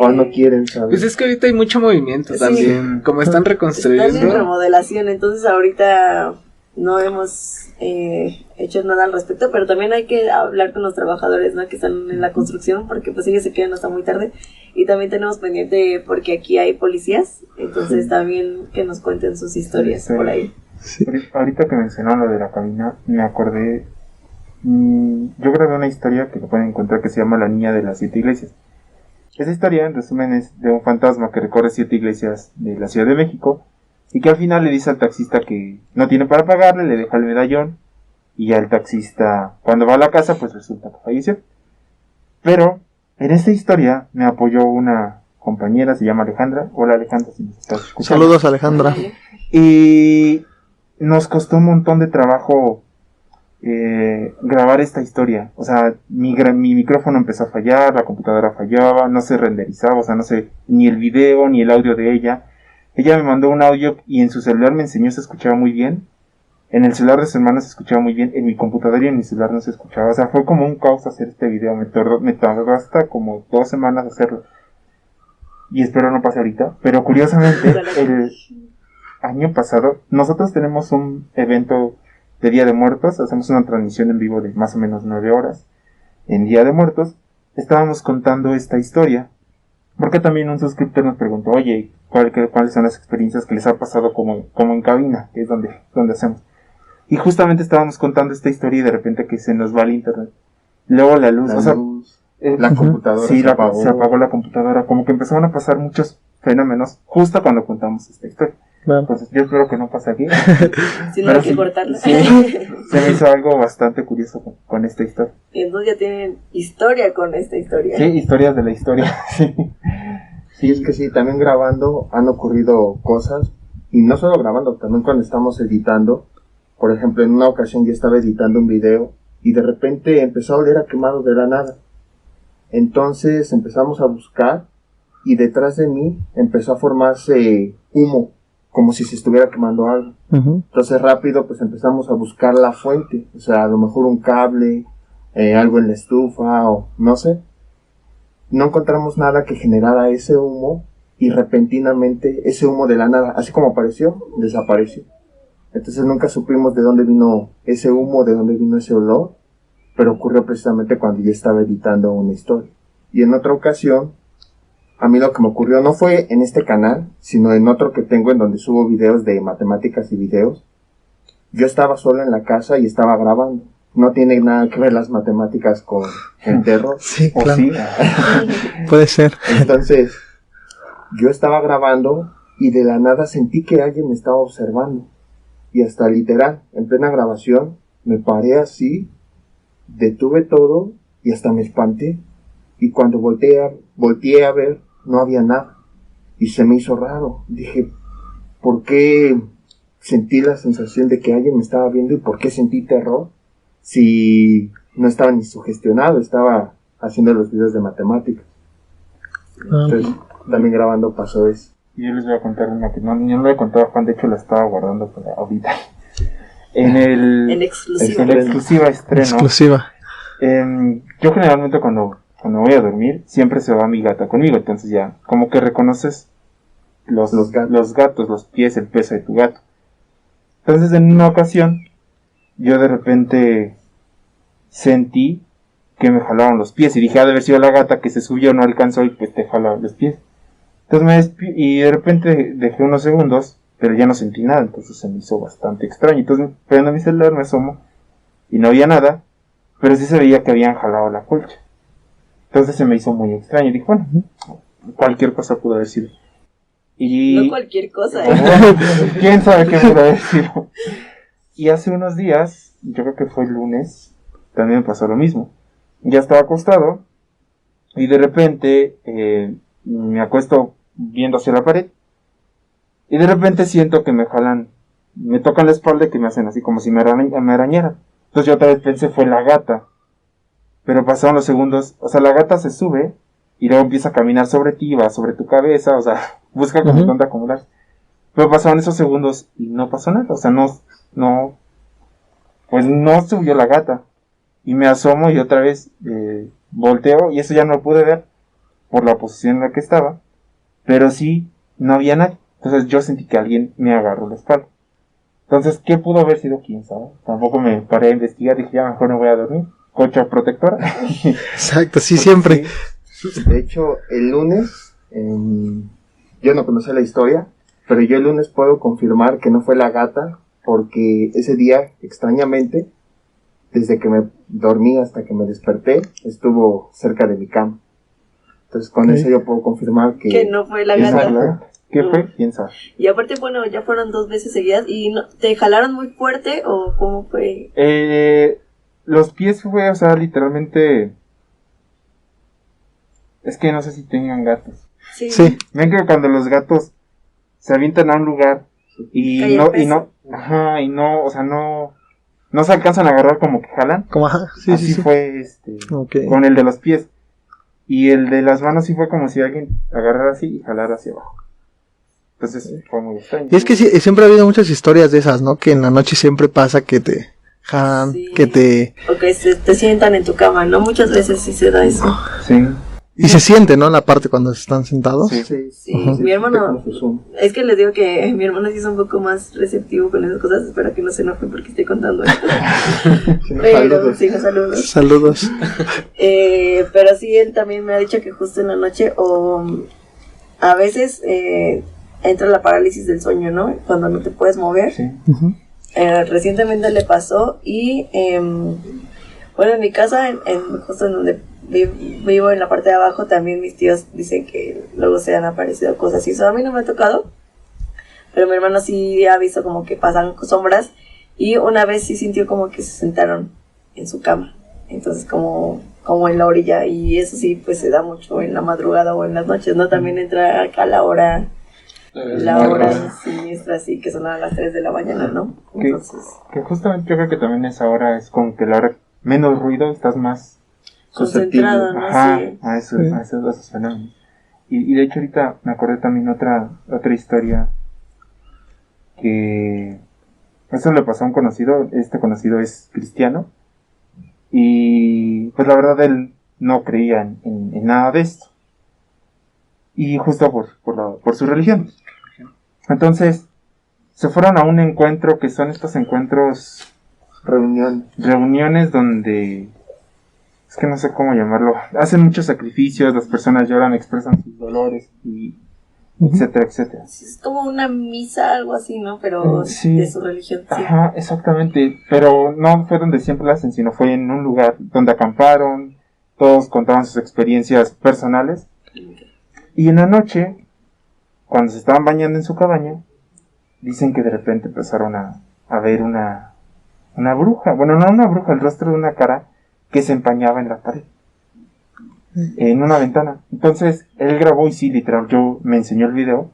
¿O no quieren saber? Pues es que ahorita hay mucho movimiento también, como están reconstruyendo. Están en remodelación, entonces ahorita no hemos hecho nada al respecto, pero también hay que hablar con los trabajadores, ¿no? Que están en la construcción, porque pues ellos se quedan hasta muy tarde. Y también tenemos pendiente, porque aquí hay policías, entonces también que nos cuenten sus historias por ahí. Sí. Ahorita que mencionó lo de la cabina, me acordé, yo grabé una historia que lo pueden encontrar que se llama La Niña de las 7 Iglesias. Esa historia, en resumen, es de un fantasma que recorre 7 iglesias de la Ciudad de México y que al final le dice al taxista que no tiene para pagarle, le deja el medallón y ya el taxista, cuando va a la casa, pues resulta que falleció. Pero en esta historia me apoyó una compañera, se llama Alejandra. Hola Alejandra, si nos estás escuchando. Saludos Alejandra. Y nos costó un montón de trabajo grabar esta historia. O sea, mi micrófono empezó a fallar, la computadora fallaba, no se renderizaba, o sea, no sé, ni el video ni el audio de ella. Ella me mandó un audio y en su celular me enseñó, se escuchaba muy bien. En el celular de su hermana se escuchaba muy bien, en mi computadora y en mi celular no se escuchaba. O sea, fue como un caos hacer este video, me tardó hasta como 2 semanas hacerlo. Y espero no pase ahorita. Pero curiosamente, el año pasado, nosotros tenemos un evento de Día de Muertos, hacemos una transmisión en vivo de más o menos 9 horas. En Día de Muertos, estábamos contando esta historia, porque también un suscriptor nos preguntó, oye, ¿cuáles son las experiencias que les ha pasado como en cabina, que es donde hacemos? Y justamente estábamos contando esta historia y de repente que se nos va el internet. Luego la luz, la computadora sí, se apagó. Se apagó la computadora, como que empezaron a pasar muchos fenómenos justo cuando contamos esta historia. Claro. Entonces yo espero que no pase aquí. Si no hay que cortarla. Sí, se me hizo algo bastante curioso con esta historia. Y entonces ya tienen historia con esta historia. Sí, historias de la historia. Sí, es que sí, también grabando han ocurrido cosas, y no solo grabando, también cuando estamos editando. Por ejemplo, en una ocasión yo estaba editando un video y de repente empezó a oler a quemado de la nada. Entonces empezamos a buscar y detrás de mí empezó a formarse humo, como si se estuviera quemando algo. Entonces rápido pues empezamos a buscar la fuente, o sea, a lo mejor un cable, algo en la estufa o no sé. No encontramos nada que generara ese humo y repentinamente ese humo de la nada, así como apareció, desapareció. Entonces nunca supimos de dónde vino ese humo, de dónde vino ese olor, pero ocurrió precisamente cuando yo estaba editando una historia. Y en otra ocasión, a mí lo que me ocurrió no fue en este canal, sino en otro que tengo en donde subo videos de matemáticas y videos. Yo estaba solo en la casa y estaba grabando. No tiene nada que ver las matemáticas con el terror. Sí, ¿O claro. sí? Puede ser. Entonces, yo estaba grabando y de la nada sentí que alguien me estaba observando. Y hasta literal, en plena grabación, me paré así, detuve todo y hasta me espanté. Y cuando volteé a ver, no había nada. Y se me hizo raro. Dije, ¿por qué sentí la sensación de que alguien me estaba viendo y por qué sentí terror? Si no estaba ni sugestionado, estaba haciendo los videos de matemáticas. Entonces, también grabando pasó eso. Yo les voy a contar una que no le he contado a Juan, de hecho la estaba guardando para ahorita. En exclusiva. En la exclusiva estreno. Exclusiva. Yo generalmente cuando voy a dormir, siempre se va mi gata conmigo, entonces ya, como que reconoces los gatos, los pies, el peso de tu gato. Entonces en una ocasión, yo de repente sentí que me jalaron los pies y dije, ha de haber sido la gata que se subió, no alcanzó y pues te jala los pies. Entonces y de repente dejé unos segundos, pero ya no sentí nada, entonces se me hizo bastante extraño. Entonces prendo mi celular, me asomo y no había nada, pero sí se veía que habían jalado la colcha. Entonces se me hizo muy extraño y dije, bueno, cualquier cosa pudo haber sido. Y No cualquier cosa, quién sabe qué pudo haber sido. Y hace unos días, yo creo que fue el lunes, también me pasó lo mismo. Ya estaba acostado y de repente me acuesto viendo hacia la pared y de repente siento que me jalan, me tocan la espalda y que me hacen así como si me arañaran. Entonces yo otra vez pensé fue la gata, pero pasaron los segundos, o sea, la gata se sube y luego empieza a caminar sobre ti, va sobre tu cabeza, o sea, busca como dónde acumular. Pero pasaron esos segundos y no pasó nada, o sea, pues no subió la gata. Y me asomo y otra vez volteo y eso ya no lo pude ver por la posición en la que estaba, pero sí, no había nadie. Entonces yo sentí que alguien me agarró la espalda. Entonces, ¿qué pudo haber sido? ¿Quién sabe? Tampoco me paré a investigar, dije, ya mejor me voy a dormir. Colcha protectora. Exacto, sí, siempre. Sí. De hecho, el lunes, yo no conocía la historia, pero yo el lunes puedo confirmar que no fue la gata, porque ese día, extrañamente, desde que me dormí hasta que me desperté, estuvo cerca de mi cama. Entonces, con eso yo puedo confirmar que no fue la gata. ¿Verdad? ¿Qué fue? ¿Quién sabe? Y aparte, bueno, ya fueron 2 veces seguidas. ¿Y no, te jalaron muy fuerte o cómo fue? Los pies fue, o sea, literalmente... Es que no sé si tengan gatos. Sí. Ven que cuando los gatos se avientan a un lugar y no, o sea, no se alcanzan a agarrar como que jalan. Como, ajá, sí, Así sí, sí. fue Okay. con el de los pies. Y el de las manos sí fue como si alguien agarrara así y jalara hacia abajo. Entonces fue muy extraño. Y es que sí, siempre ha habido muchas historias de esas, ¿no? Que en la noche siempre pasa que te jalan, Sí. que te... O que te sientan en tu cama, ¿no? Muchas veces sí se da eso. Sí. Y se siente, ¿no? La parte cuando están sentados. Sí. Sí, mi hermano... Sí. Es que les digo que mi hermano sí es un poco más receptivo con esas cosas. Espero que no se enoje porque estoy contando esto. Pero sí, no, saludos. Saludos. Pero sí, él también me ha dicho que justo en la noche o a veces entra la parálisis del sueño, ¿no? Cuando no te puedes mover. Sí. Ujú. Recientemente le pasó y bueno, en mi casa, justo en donde vivo en la parte de abajo, también mis tíos dicen que luego se han aparecido cosas y eso a mí no me ha tocado, pero mi hermano sí ha visto como que pasan sombras y una vez sí sintió como que se sentaron en su cama, entonces como en la orilla, y eso sí pues se da mucho en la madrugada o en las noches, ¿no? También entra acá la hora siniestra, así que son a las 3 de la mañana, ¿no? Entonces, Que justamente yo creo que también esa hora es como que la hora menos ruido, estás más concentrado, ¿no? ajá, Sí. a esos fenómenos. Y de hecho ahorita me acordé también otra historia que eso le pasó a un conocido. Este conocido es cristiano y pues la verdad él no creía en nada de esto, y justo por su religión. Entonces se fueron a un encuentro, que son estos encuentros, reuniones donde, es que no sé cómo llamarlo, hacen muchos sacrificios, las personas lloran, expresan sus dolores, y etcétera, etcétera. Es como una misa, algo así, ¿no? Pero sí. de su religión. Sí. Ajá, exactamente, pero no fue donde siempre la hacen, sino fue en un lugar donde acamparon, todos contaban sus experiencias personales, y en la noche, cuando se estaban bañando en su cabaña, dicen que de repente empezaron a ver una bruja, bueno, no una bruja, el rostro de una cara que se empañaba en la pared, en una ventana. Entonces él grabó, y sí, literal, me enseñó el video,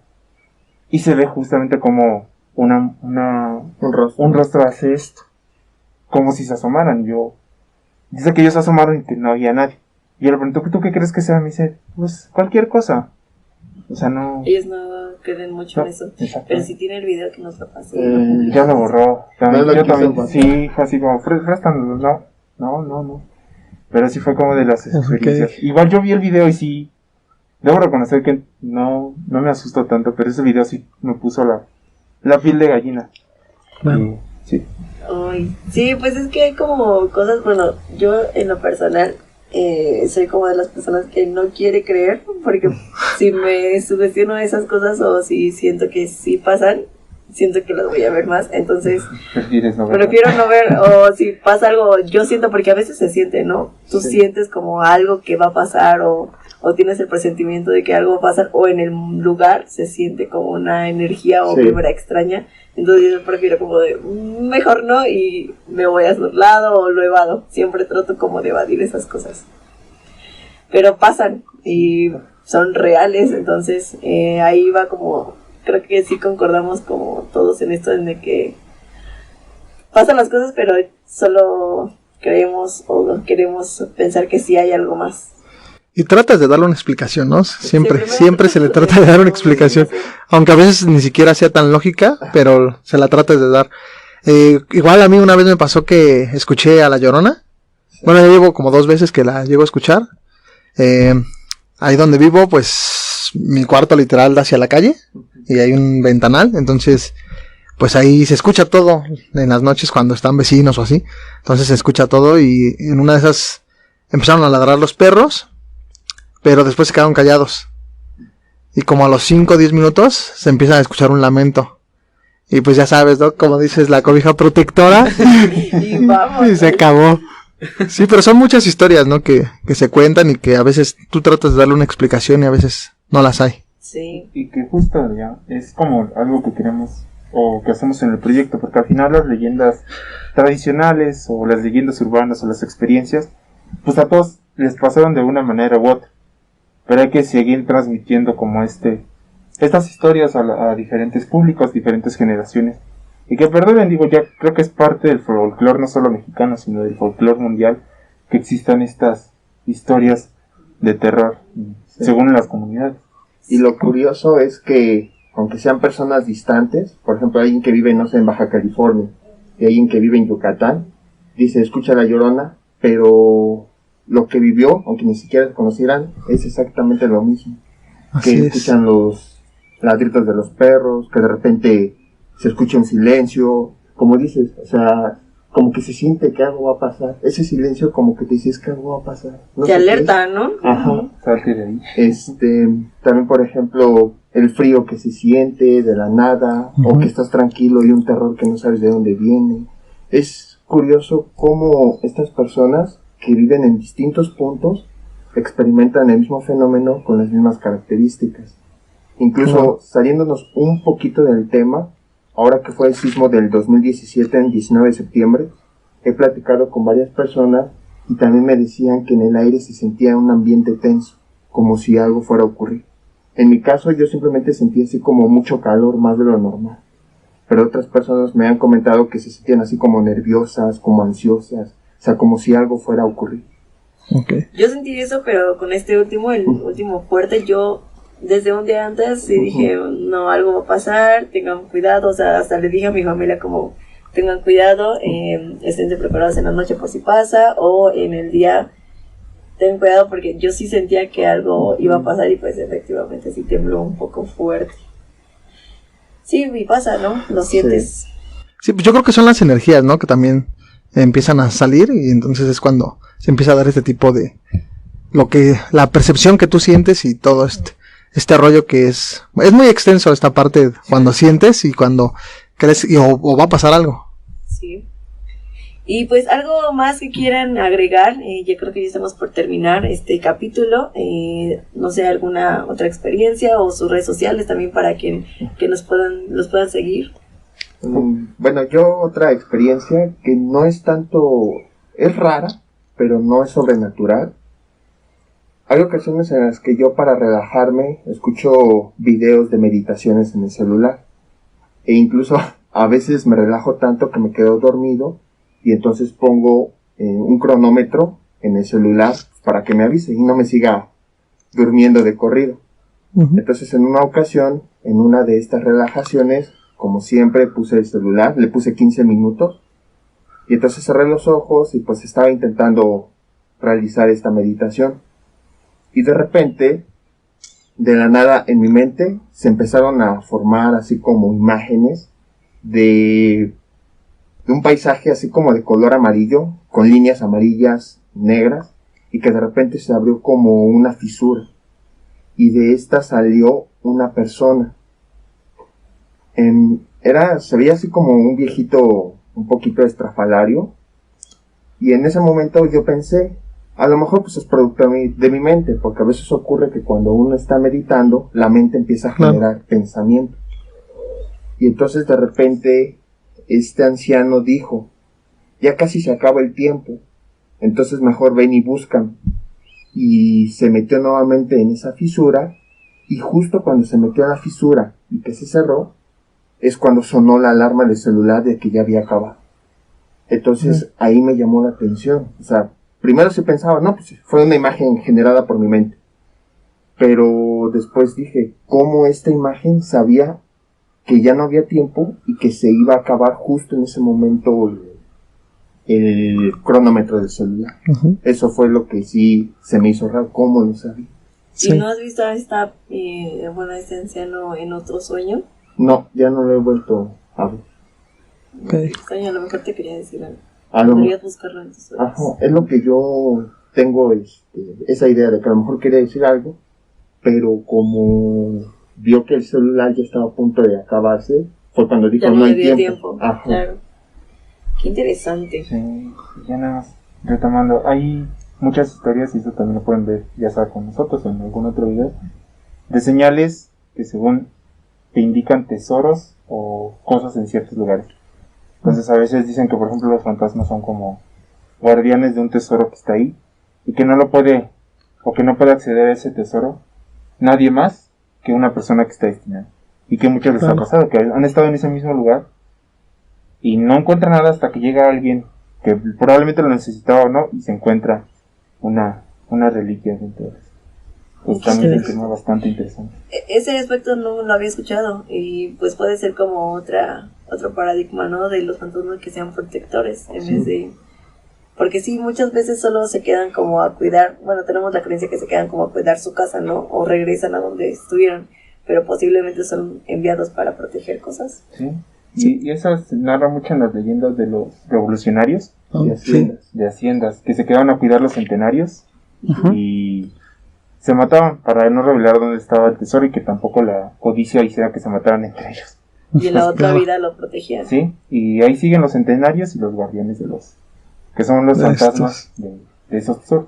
y se ve justamente como un rostro hace esto, como si se asomaran. Dice que ellos se asomaron y que no había nadie, y yo le pregunto, ¿tú qué crees que sea? Me dice, pues cualquier cosa, o sea, no. Ellos no creen mucho en eso, pero si tiene el video que nos lo pase. Ya lo borró. Yo también, sí, fue así como, no. Pero sí fue como de las experiencias. Okay. Igual yo vi el video y sí, debo reconocer que no me asustó tanto, pero ese video sí me puso la piel de gallina. Bueno. Sí. Ay, sí, pues es que hay como cosas, bueno, yo en lo personal soy como de las personas que no quiere creer, porque si me sugestiono esas cosas o si siento que sí pasan, siento que las voy a ver más, entonces prefiero no ver, o si pasa algo, yo siento, porque a veces se siente, ¿no? Tú sientes como algo que va a pasar, o tienes el presentimiento de que algo va a pasar, o en el lugar se siente como una energía o vibra extraña, entonces yo prefiero como de, mejor no, y me voy a su lado o lo evado, siempre trato como de evadir esas cosas, pero pasan y son reales, entonces ahí va como, creo que sí concordamos como todos en esto, en de que pasan las cosas, pero solo creemos o queremos pensar que sí hay algo más. Y tratas de darle una explicación, ¿no? Siempre se le trata de dar una explicación, aunque a veces ni siquiera sea tan lógica, pero se la tratas de dar. Igual a mí una vez me pasó que escuché a La Llorona. Bueno, ya llevo como 2 veces que la llego a escuchar. Ahí donde vivo, pues mi cuarto literal da hacia la calle y hay un ventanal, entonces pues ahí se escucha todo en las noches cuando están vecinos o así. Entonces se escucha todo, y en una de esas empezaron a ladrar los perros, pero después se quedaron callados. Y como a los 5 o 10 minutos se empieza a escuchar un lamento. Y pues ya sabes, ¿no? Como dices, la cobija protectora. Y vamos. Y se acabó. Sí, pero son muchas historias, ¿no? Que se cuentan y que a veces tú tratas de darle una explicación y a veces no las hay. Sí. Y que justo ya es como algo que queremos o que hacemos en el proyecto, porque al final las leyendas tradicionales o las leyendas urbanas o las experiencias, pues a todos les pasaron de una manera u otra. Pero hay que seguir transmitiendo como estas historias a diferentes públicos, diferentes generaciones. Y que perdonen, digo, ya creo que es parte del folclore no solo mexicano, sino del folclore mundial, que existan estas historias de terror, según las comunidades. Y lo curioso es que, aunque sean personas distantes, por ejemplo, alguien que vive, no sé, en Baja California, y alguien que vive en Yucatán, dice, escucha La Llorona, pero lo que vivió, aunque ni siquiera se conocieran, es exactamente lo mismo. Así que escuchan los ladridos de los perros, que de repente se escucha un silencio, como dices, o sea, como que se siente que algo va a pasar. Ese silencio como que te dices que algo va a pasar. No te alerta, ¿no? Ajá. Salte de ahí. También, por ejemplo, el frío que se siente de la nada, o que estás tranquilo y un terror que no sabes de dónde viene. Es curioso cómo estas personas que viven en distintos puntos experimentan el mismo fenómeno con las mismas características. Incluso saliéndonos un poquito del tema, ahora que fue el sismo del 2017, en 19 de septiembre, he platicado con varias personas y también me decían que en el aire se sentía un ambiente tenso, como si algo fuera a ocurrir. En mi caso yo simplemente sentí así como mucho calor, más de lo normal. Pero otras personas me han comentado que se sentían así como nerviosas, como ansiosas, o sea, como si algo fuera a ocurrir. Okay. Yo sentí eso, pero con el último fuerte, yo desde un día antes sí dije, no, algo va a pasar, tengan cuidado, o sea, hasta le dije a mi familia como, tengan cuidado, estén preparados en la noche por si pasa, o en el día, ten cuidado, porque yo sí sentía que algo iba a pasar y pues efectivamente sí tembló un poco fuerte. Sí, y pasa, ¿no? Lo sientes. Sí, pues yo creo que son las energías, ¿no? Que también empiezan a salir y entonces es cuando se empieza a dar este tipo de... la percepción que tú sientes y todo este rollo que es muy extenso esta parte cuando sientes y cuando crees o va a pasar algo. Sí. Y pues algo más que quieran agregar, yo creo que ya estamos por terminar este capítulo, no sé, alguna otra experiencia o sus redes sociales también para que los puedan seguir. Bueno, yo otra experiencia que no es tanto, es rara, pero no es sobrenatural. Hay ocasiones en las que yo para relajarme escucho videos de meditaciones en el celular e incluso a veces me relajo tanto que me quedo dormido y entonces pongo un cronómetro en el celular para que me avise y no me siga durmiendo de corrido. Uh-huh. Entonces en una ocasión, en una de estas relajaciones, como siempre puse el celular, le puse 15 minutos y entonces cerré los ojos y pues estaba intentando realizar esta meditación. Y de repente, de la nada en mi mente, se empezaron a formar así como imágenes de un paisaje así como de color amarillo, con líneas amarillas, negras, y que de repente se abrió como una fisura. Y de esta salió una persona. Se veía así como un viejito un poquito estrafalario. Y en ese momento yo pensé, a lo mejor pues es producto de mi mente, porque a veces ocurre que cuando uno está meditando, la mente empieza a generar pensamientos. Y entonces de repente este anciano dijo, ya casi se acaba el tiempo, entonces mejor ven y buscan. Y se metió nuevamente en esa fisura, y justo cuando se metió en la fisura y que se cerró, es cuando sonó la alarma del celular de que ya había acabado. Entonces ahí me llamó la atención, o sea, primero se pensaba, no, pues fue una imagen generada por mi mente. Pero después dije, ¿cómo esta imagen sabía que ya no había tiempo y que se iba a acabar justo en ese momento el cronómetro del celular? Uh-huh. Eso fue lo que sí se me hizo raro, ¿cómo lo sabía? Sí. ¿Y no has visto a este anciano en otro sueño? No, ya no lo he vuelto a ver. Okay. Sueño, a lo mejor te quería decir algo. A lo Podrías buscarlo en tus sueños. Ajá, es lo que yo tengo esa idea de que a lo mejor quería decir algo, pero como vio que el celular ya estaba a punto de acabarse, fue cuando dijo Ya no hay le dio tiempo. Ajá. Claro. Qué interesante. Sí, ya nada más retomando, hay muchas historias y eso también lo pueden ver ya sea con nosotros o en algún otro video, de señales que según te indican tesoros o cosas en ciertos lugares. Entonces a veces dicen que por ejemplo los fantasmas son como guardianes de un tesoro que está ahí y que no lo puede o que no puede acceder a ese tesoro nadie más que una persona que está destinada, y que muchas veces ha pasado que han estado en ese mismo lugar y no encuentran nada hasta que llega alguien que probablemente lo necesitaba o no y se encuentra una reliquia dentro de eso. Pues también es un tema bastante interesante. Ese aspecto no lo había escuchado y pues puede ser como otro paradigma, ¿no? De los fantasmas que sean protectores en vez de... Porque sí, muchas veces solo se quedan como a cuidar, bueno, tenemos la creencia que se quedan como a cuidar su casa, ¿no? O regresan a donde estuvieron, pero posiblemente son enviados para proteger cosas. Sí. Y eso se narra mucho en las leyendas de los revolucionarios de haciendas, que se quedaban a cuidar los centenarios y se mataban para no revelar dónde estaba el tesoro y que tampoco la codicia hiciera que se mataran entre ellos. Y en la otra vida lo protegían. Sí, y ahí siguen los centenarios y los guardianes de los... que son los fantasmas de esos tesoros.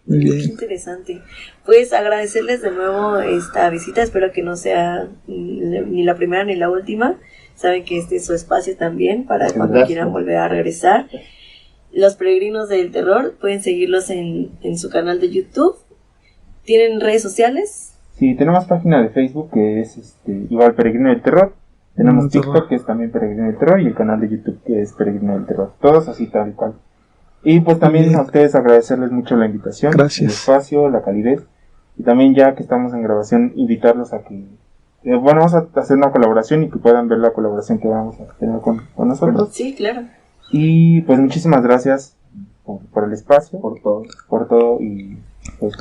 Qué interesante. Pues agradecerles de nuevo esta visita, espero que no sea ni la primera ni la última. Saben que este es su espacio también para cuando quieran volver a regresar. Los Peregrinos del Terror pueden seguirlos en su canal de YouTube. ¿Tienen redes sociales? Sí, tenemos página de Facebook que es igual Peregrino del Terror. Tenemos TikTok que es también Peregrino del Terror y el canal de YouTube que es Peregrino del Terror. Todos así tal cual. Y pues también a ustedes agradecerles mucho la invitación, el espacio, la calidez. Y también ya que estamos en grabación, invitarlos a que... vamos a hacer una colaboración y que puedan ver la colaboración que vamos a tener con nosotros. Sí, claro. Y pues muchísimas gracias por el espacio, por todo y pues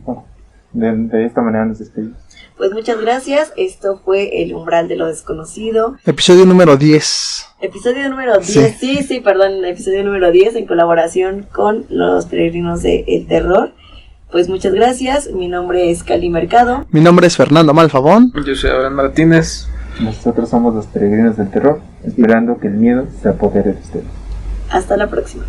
bueno, De esta manera nos despedimos. Pues muchas gracias. Esto fue El Umbral de lo Desconocido. Episodio número 10. Episodio número 10. Sí, perdón. Episodio número 10 en colaboración con los peregrinos de El Terror. Pues muchas gracias. Mi nombre es Cali Mercado. Mi nombre es Fernando Malfabón. Yo soy Abraham Martínez. Nosotros somos los peregrinos del terror, esperando que el miedo se apodere de ustedes. Hasta la próxima.